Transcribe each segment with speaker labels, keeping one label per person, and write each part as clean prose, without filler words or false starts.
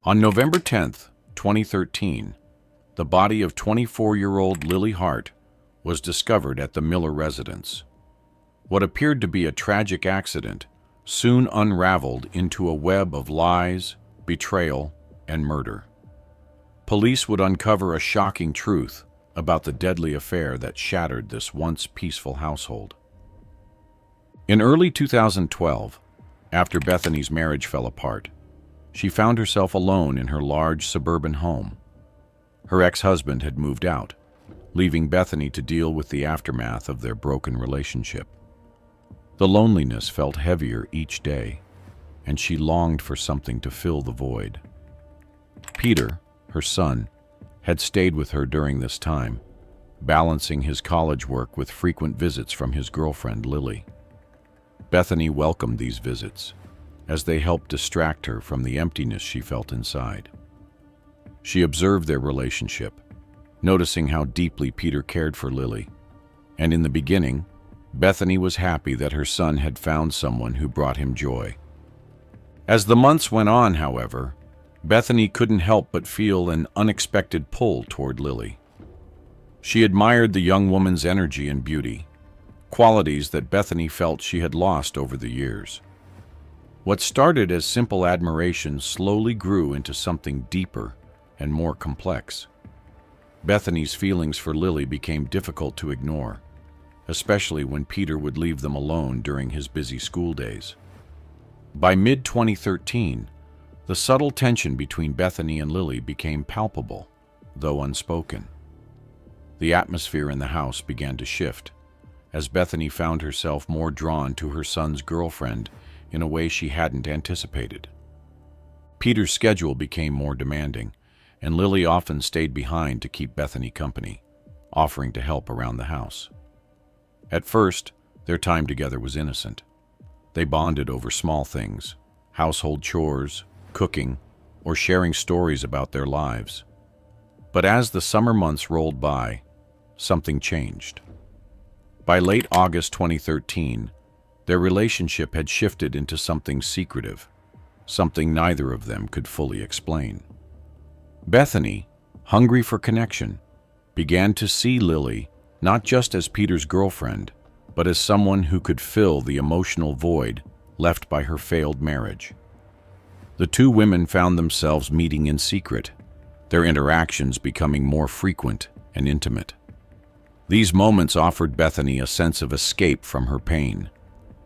Speaker 1: On November 10th, 2013, the body of 24-year-old Lily Hart was discovered at the Miller residence. What appeared to be a tragic accident soon unraveled into a web of lies, betrayal, and murder. Police would uncover a shocking truth about the deadly affair that shattered this once peaceful household. In early 2012, after Bethany's marriage fell apart, she found herself alone in her large suburban home. Her ex-husband had moved out, leaving Bethany to deal with the aftermath of their broken relationship. The loneliness felt heavier each day, and she longed for something to fill the void. Peter, her son, had stayed with her during this time, balancing his college work with frequent visits from his girlfriend, Lily. Bethany welcomed these visits, as they helped distract her from the emptiness she felt inside. She observed their relationship, noticing how deeply Peter cared for Lily, and in the beginning, Bethany was happy that her son had found someone who brought him joy. As the months went on, however, Bethany couldn't help but feel an unexpected pull toward Lily. She admired the young woman's energy and beauty, qualities that Bethany felt she had lost over the years. What started as simple admiration slowly grew into something deeper and more complex. Bethany's feelings for Lily became difficult to ignore, especially when Peter would leave them alone during his busy school days. By mid-2013, the subtle tension between Bethany and Lily became palpable, though unspoken. The atmosphere in the house began to shift, as Bethany found herself more drawn to her son's girlfriend in a way she hadn't anticipated. Peter's schedule became more demanding, and Lily often stayed behind to keep Bethany company, offering to help around the house. At first, their time together was innocent. They bonded over small things, household chores, cooking, or sharing stories about their lives. But as the summer months rolled by, something changed. By late August 2013, their relationship had shifted into something secretive, something neither of them could fully explain. Bethany, hungry for connection, began to see Lily not just as Peter's girlfriend, but as someone who could fill the emotional void left by her failed marriage. The two women found themselves meeting in secret, their interactions becoming more frequent and intimate. These moments offered Bethany a sense of escape from her pain,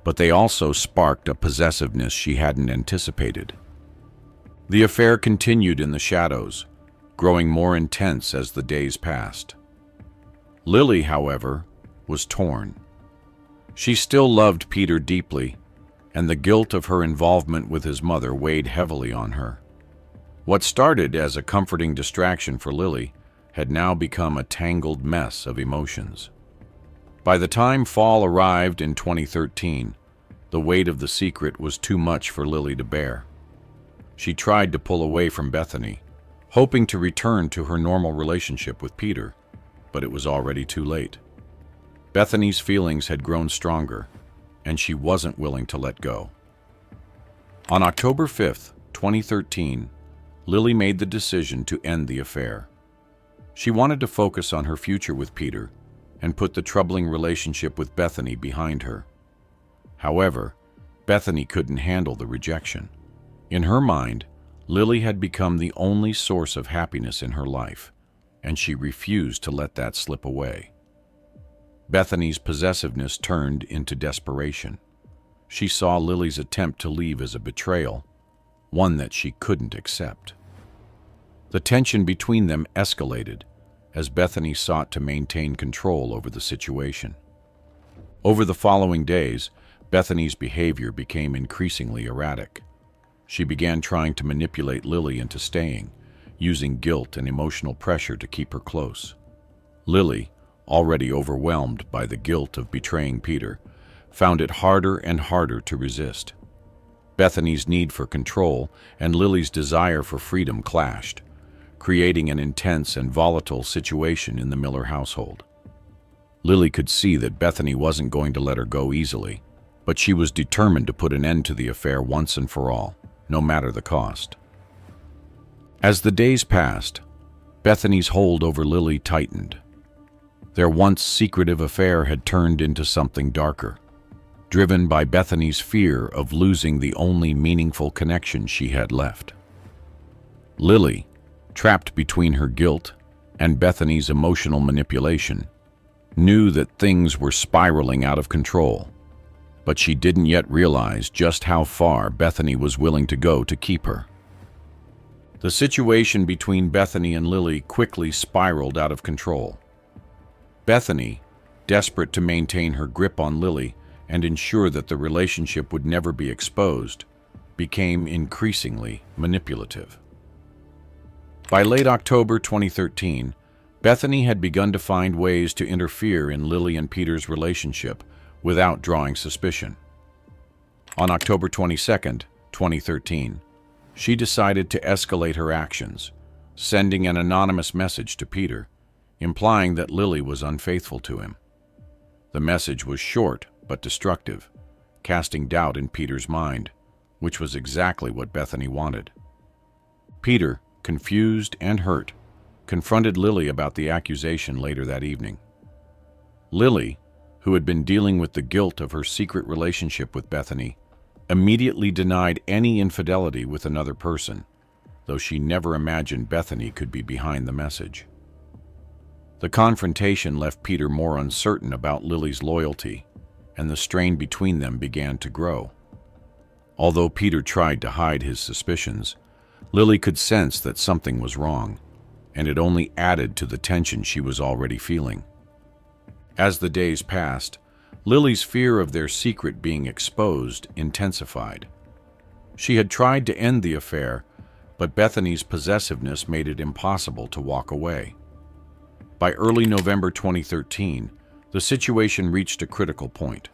Speaker 1: but they also sparked a possessiveness she hadn't anticipated. The affair continued in the shadows, growing more intense as the days passed. Lily, however, was torn. She still loved Peter deeply, and the guilt of her involvement with his mother weighed heavily on her. What started as a comforting distraction for Lily had now become a tangled mess of emotions. By the time fall arrived in 2013, the weight of the secret was too much for Lily to bear. She tried to pull away from Bethany, hoping to return to her normal relationship with Peter, but it was already too late. Bethany's feelings had grown stronger, and she wasn't willing to let go. On October 5th, 2013, Lily made the decision to end the affair. She wanted to focus on her future with Peter and put the troubling relationship with Bethany behind her. However, Bethany couldn't handle the rejection. In her mind, Lily had become the only source of happiness in her life, and she refused to let that slip away. Bethany's possessiveness turned into desperation. She saw Lily's attempt to leave as a betrayal, one that she couldn't accept. The tension between them escalated as Bethany sought to maintain control over the situation. Over the following days, Bethany's behavior became increasingly erratic. She began trying to manipulate Lily into staying, using guilt and emotional pressure to keep her close. Lily, already overwhelmed by the guilt of betraying Peter, found it harder and harder to resist. Bethany's need for control and Lily's desire for freedom clashed, creating an intense and volatile situation in the Miller household. Lily could see that Bethany wasn't going to let her go easily, but she was determined to put an end to the affair once and for all, no matter the cost. As the days passed, Bethany's hold over Lily tightened. Their once secretive affair had turned into something darker, driven by Bethany's fear of losing the only meaningful connection she had left. Lily, trapped between her guilt and Bethany's emotional manipulation, knew that things were spiraling out of control, but she didn't yet realize just how far Bethany was willing to go to keep her. The situation between Bethany and Lily quickly spiraled out of control. Bethany, desperate to maintain her grip on Lily and ensure that the relationship would never be exposed, became increasingly manipulative. By late October 2013, Bethany had begun to find ways to interfere in Lily and Peter's relationship without drawing suspicion. On October 22, 2013, she decided to escalate her actions, sending an anonymous message to Peter, implying that Lily was unfaithful to him. The message was short but destructive, casting doubt in Peter's mind, which was exactly what Bethany wanted. Peter, confused and hurt, confronted Lily about the accusation later that evening. Lily, who had been dealing with the guilt of her secret relationship with Bethany, immediately denied any infidelity with another person, though she never imagined Bethany could be behind the message. The confrontation left Peter more uncertain about Lily's loyalty, and the strain between them began to grow. Although Peter tried to hide his suspicions, Lily could sense that something was wrong, and it only added to the tension she was already feeling. As the days passed, Lily's fear of their secret being exposed intensified. She had tried to end the affair, but Bethany's possessiveness made it impossible to walk away. By early November 2013, the situation reached a critical point.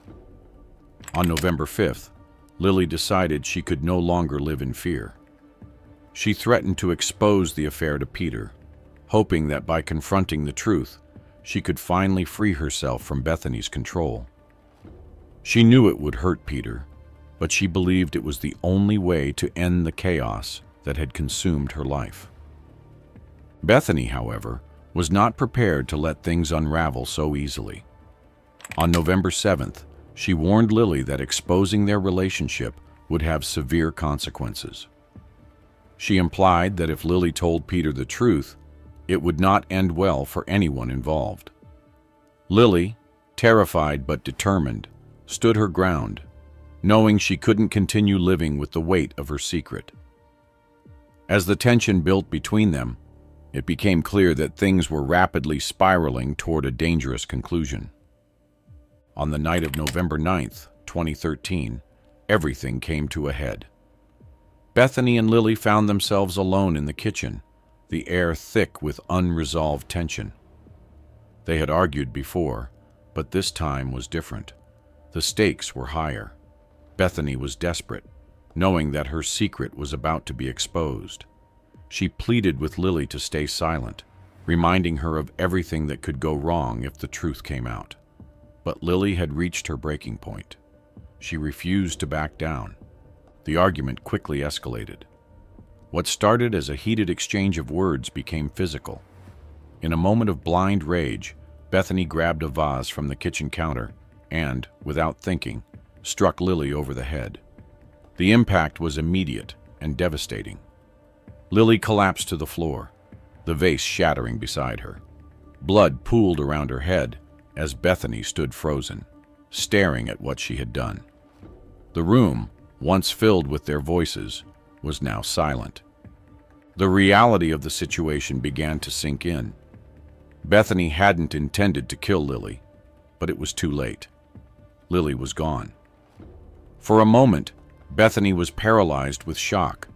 Speaker 1: On November 5th, Lily decided she could no longer live in fear. She threatened to expose the affair to Peter, hoping that by confronting the truth, she could finally free herself from Bethany's control. She knew it would hurt Peter, but she believed it was the only way to end the chaos that had consumed her life. Bethany, however, was not prepared to let things unravel so easily. On November 7th, she warned Lily that exposing their relationship would have severe consequences. She implied that if Lily told Peter the truth, it would not end well for anyone involved. Lily, terrified but determined, stood her ground, knowing she couldn't continue living with the weight of her secret. As the tension built between them, it became clear that things were rapidly spiraling toward a dangerous conclusion. On the night of November 9th, 2013, everything came to a head. Bethany and Lily found themselves alone in the kitchen, the air thick with unresolved tension. They had argued before, but this time was different. The stakes were higher. Bethany was desperate, knowing that her secret was about to be exposed. She pleaded with Lily to stay silent, reminding her of everything that could go wrong if the truth came out. But Lily had reached her breaking point. She refused to back down. The argument quickly escalated. What started as a heated exchange of words became physical. In a moment of blind rage, Bethany grabbed a vase from the kitchen counter and, without thinking, struck Lily over the head. The impact was immediate and devastating. Lily collapsed to the floor, the vase shattering beside her. Blood pooled around her head as Bethany stood frozen, staring at what she had done. The room, once filled with their voices, was now silent. The reality of the situation began to sink in. Bethany hadn't intended to kill Lily, but it was too late. Lily was gone. For a moment, Bethany was paralyzed with shock,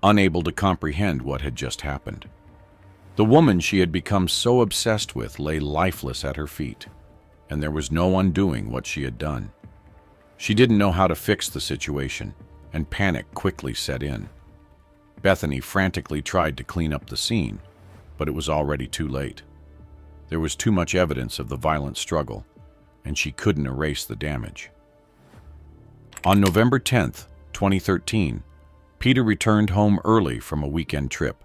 Speaker 1: unable to comprehend what had just happened. The woman she had become so obsessed with lay lifeless at her feet, and there was no undoing what she had done. She didn't know how to fix the situation, and panic quickly set in. Bethany frantically tried to clean up the scene, but it was already too late. There was too much evidence of the violent struggle, and she couldn't erase the damage. On November 10th, 2013, Peter returned home early from a weekend trip,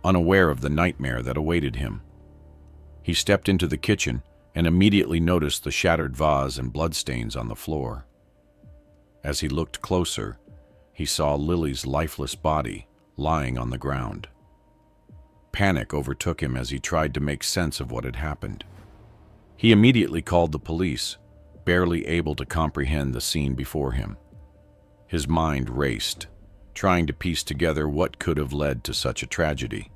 Speaker 1: unaware of the nightmare that awaited him. He stepped into the kitchen and immediately noticed the shattered vase and bloodstains on the floor. As he looked closer, he saw Lily's lifeless body lying on the ground. Panic overtook him as he tried to make sense of what had happened. He immediately called the police, barely able to comprehend the scene before him. His mind raced, trying to piece together what could have led to such a tragedy.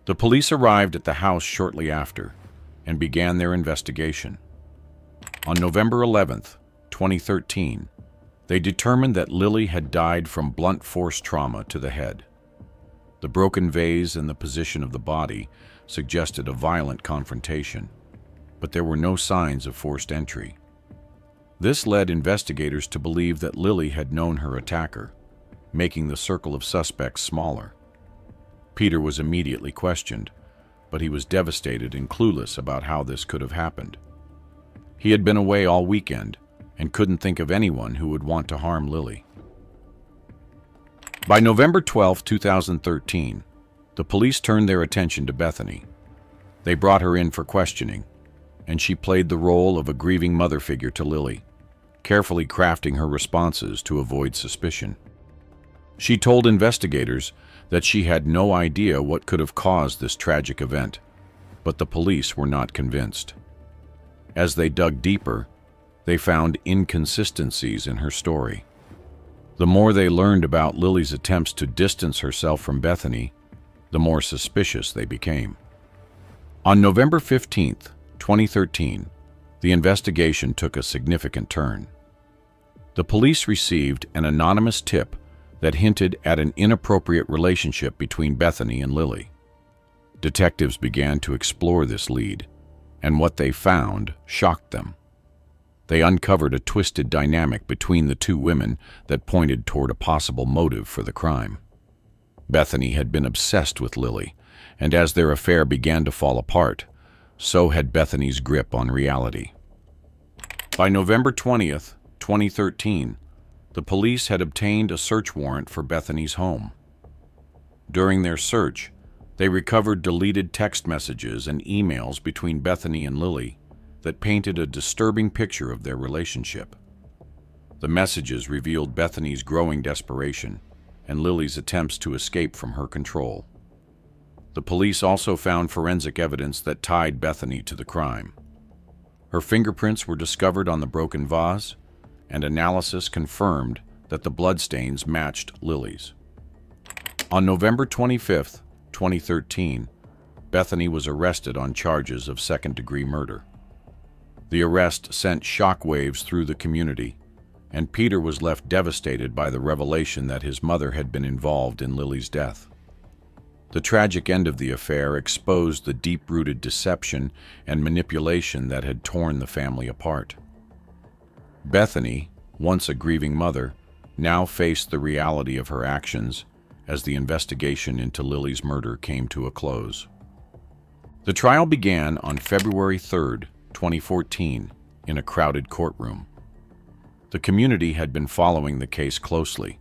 Speaker 1: The police arrived at the house shortly after and began their investigation. On November 11th, 2013, they determined that Lily had died from blunt force trauma to the head. The broken vase and the position of the body suggested a violent confrontation, but there were no signs of forced entry. This led investigators to believe that Lily had known her attacker, making the circle of suspects smaller. Peter was immediately questioned, but he was devastated and clueless about how this could have happened. He had been away all weekend and couldn't think of anyone who would want to harm Lily. By November 12, 2013, the police turned their attention to Bethany. They brought her in for questioning, and she played the role of a grieving mother figure to Lily, carefully crafting her responses to avoid suspicion. She told investigators that she had no idea what could have caused this tragic event, but the police were not convinced. As they dug deeper, they found inconsistencies in her story. The more they learned about Lily's attempts to distance herself from Bethany, the more suspicious they became. On November 15, 2013, the investigation took a significant turn. The police received an anonymous tip that hinted at an inappropriate relationship between Bethany and Lily. Detectives began to explore this lead, and what they found shocked them. They uncovered a twisted dynamic between the two women that pointed toward a possible motive for the crime. Bethany had been obsessed with Lily, and as their affair began to fall apart, so had Bethany's grip on reality. By November 20th, 2013, the police had obtained a search warrant for Bethany's home. During their search, they recovered deleted text messages and emails between Bethany and Lily that painted a disturbing picture of their relationship. The messages revealed Bethany's growing desperation and Lily's attempts to escape from her control. The police also found forensic evidence that tied Bethany to the crime. Her fingerprints were discovered on the broken vase, and analysis confirmed that the bloodstains matched Lily's. On November 25, 2013, Bethany was arrested on charges of second-degree murder. The arrest sent shockwaves through the community, and Peter was left devastated by the revelation that his mother had been involved in Lily's death. The tragic end of the affair exposed the deep-rooted deception and manipulation that had torn the family apart. Bethany, once a grieving mother, now faced the reality of her actions as the investigation into Lily's murder came to a close. The trial began on February 3, 2014, in a crowded courtroom. The community had been following the case closely,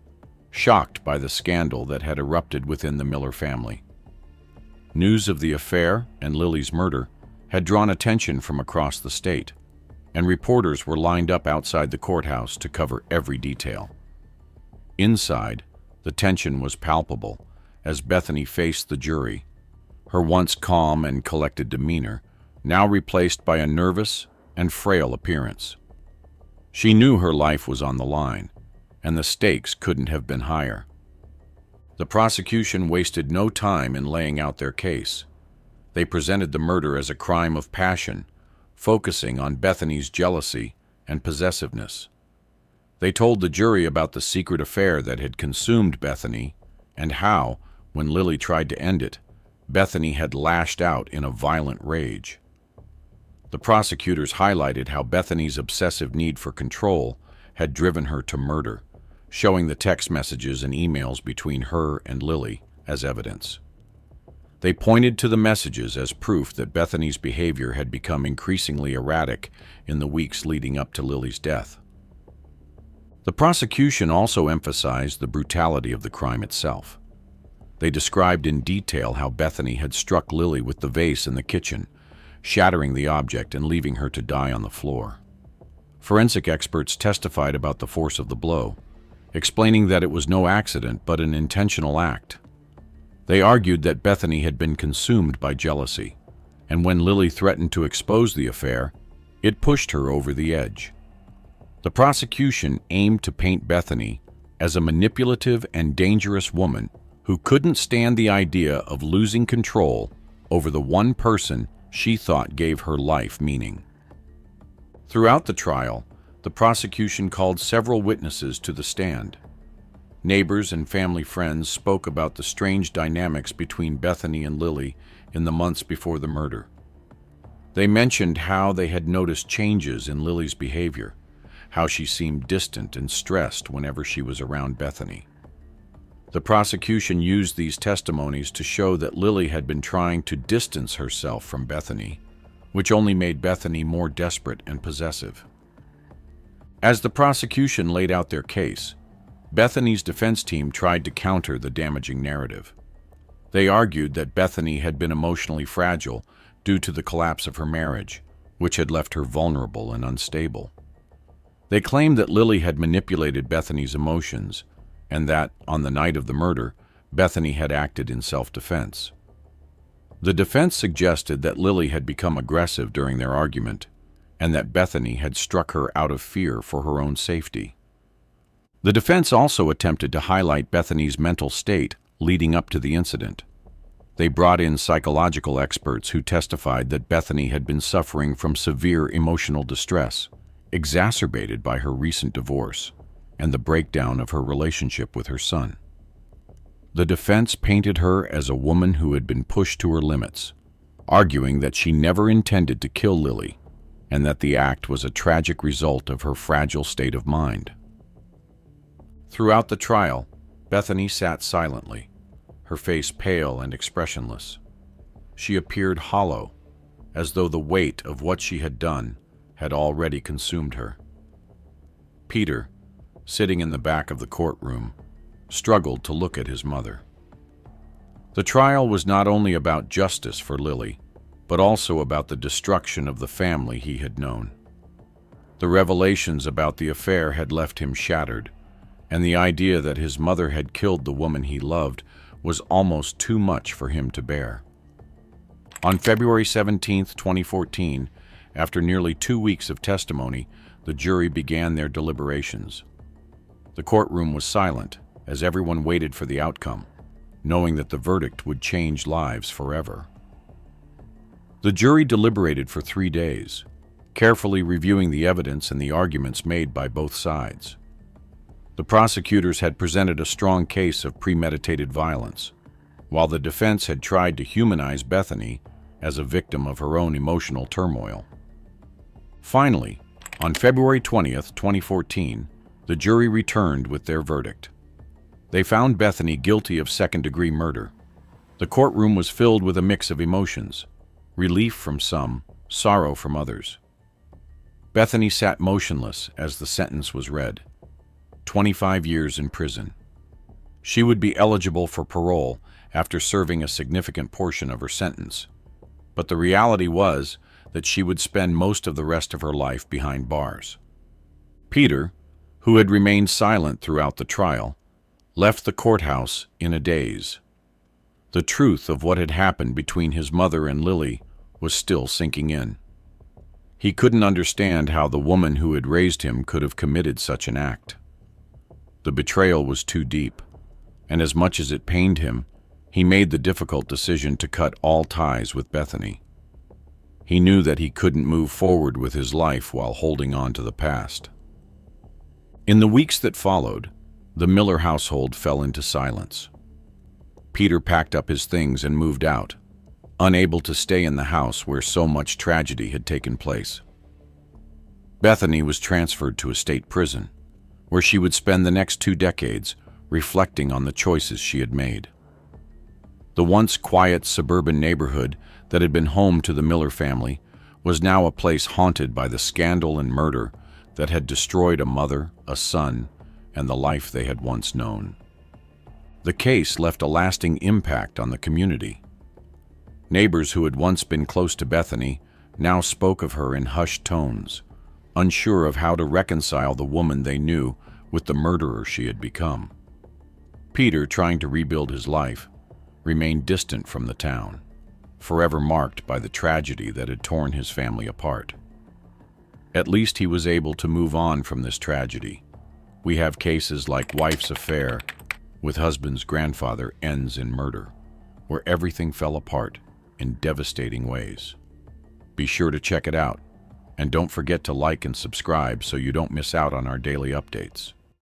Speaker 1: shocked by the scandal that had erupted within the Miller family. News of the affair and Lily's murder had drawn attention from across the state, and reporters were lined up outside the courthouse to cover every detail. Inside, the tension was palpable as Bethany faced the jury, her once calm and collected demeanor now replaced by a nervous and frail appearance. She knew her life was on the line, and the stakes couldn't have been higher. The prosecution wasted no time in laying out their case. They presented the murder as a crime of passion, focusing on Bethany's jealousy and possessiveness. They told the jury about the secret affair that had consumed Bethany and how, when Lily tried to end it, Bethany had lashed out in a violent rage. The prosecutors highlighted how Bethany's obsessive need for control had driven her to murder, showing the text messages and emails between her and Lily as evidence. They pointed to the messages as proof that Bethany's behavior had become increasingly erratic in the weeks leading up to Lily's death. The prosecution also emphasized the brutality of the crime itself. They described in detail how Bethany had struck Lily with the vase in the kitchen, shattering the object and leaving her to die on the floor. Forensic experts testified about the force of the blow, explaining that it was no accident but an intentional act. They argued that Bethany had been consumed by jealousy, and when Lily threatened to expose the affair, it pushed her over the edge. The prosecution aimed to paint Bethany as a manipulative and dangerous woman who couldn't stand the idea of losing control over the one person she thought gave her life meaning. Throughout the trial, the prosecution called several witnesses to the stand. Neighbors and family friends spoke about the strange dynamics between Bethany and Lily in the months before the murder. They mentioned how they had noticed changes in Lily's behavior, how she seemed distant and stressed whenever she was around Bethany. The prosecution used these testimonies to show that Lily had been trying to distance herself from Bethany, which only made Bethany more desperate and possessive. As the prosecution laid out their case, Bethany's defense team tried to counter the damaging narrative. They argued that Bethany had been emotionally fragile due to the collapse of her marriage, which had left her vulnerable and unstable. They claimed that Lily had manipulated Bethany's emotions and that, on the night of the murder, Bethany had acted in self-defense. The defense suggested that Lily had become aggressive during their argument and that Bethany had struck her out of fear for her own safety. The defense also attempted to highlight Bethany's mental state leading up to the incident. They brought in psychological experts who testified that Bethany had been suffering from severe emotional distress, exacerbated by her recent divorce and the breakdown of her relationship with her son. The defense painted her as a woman who had been pushed to her limits, arguing that she never intended to kill Lily and that the act was a tragic result of her fragile state of mind. Throughout the trial, Bethany sat silently, her face pale and expressionless. She appeared hollow, as though the weight of what she had done had already consumed her. Peter, sitting in the back of the courtroom, struggled to look at his mother. The trial was not only about justice for Lily, but also about the destruction of the family he had known. The revelations about the affair had left him shattered, and the idea that his mother had killed the woman he loved was almost too much for him to bear. On February 17, 2014, after nearly 2 weeks of testimony, the jury began their deliberations. The courtroom was silent as everyone waited for the outcome, knowing that the verdict would change lives forever. The jury deliberated for 3 days, carefully reviewing the evidence and the arguments made by both sides. The prosecutors had presented a strong case of premeditated violence, while the defense had tried to humanize Bethany as a victim of her own emotional turmoil. Finally, on February 20, 2014, the jury returned with their verdict. They found Bethany guilty of second-degree murder. The courtroom was filled with a mix of emotions, relief from some, sorrow from others. Bethany sat motionless as the sentence was read. 25 years in prison. She would be eligible for parole after serving a significant portion of her sentence, but the reality was that she would spend most of the rest of her life behind bars. Peter, who had remained silent throughout the trial, left the courthouse in a daze. The truth of what had happened between his mother and Lily was still sinking in. He couldn't understand how the woman who had raised him could have committed such an act. The betrayal was too deep, and as much as it pained him, he made the difficult decision to cut all ties with Bethany. He knew that he couldn't move forward with his life while holding on to the past. In the weeks that followed, the Miller household fell into silence. Peter packed up his things and moved out, unable to stay in the house where so much tragedy had taken place. Bethany was transferred to a state prison, where she would spend the next 2 decades reflecting on the choices she had made. The once quiet suburban neighborhood that had been home to the Miller family was now a place haunted by the scandal and murder that had destroyed a mother, a son, and the life they had once known. The case left a lasting impact on the community. Neighbors who had once been close to Bethany now spoke of her in hushed tones, unsure of how to reconcile the woman they knew with the murderer she had become. Peter, trying to rebuild his life, remained distant from the town, forever marked by the tragedy that had torn his family apart. At least he was able to move on from this tragedy. We have cases like Wife's Affair with Husband's Grandfather ends in murder, where everything fell apart in devastating ways. Be sure to check it out, and don't forget to like and subscribe so you don't miss out on our daily updates.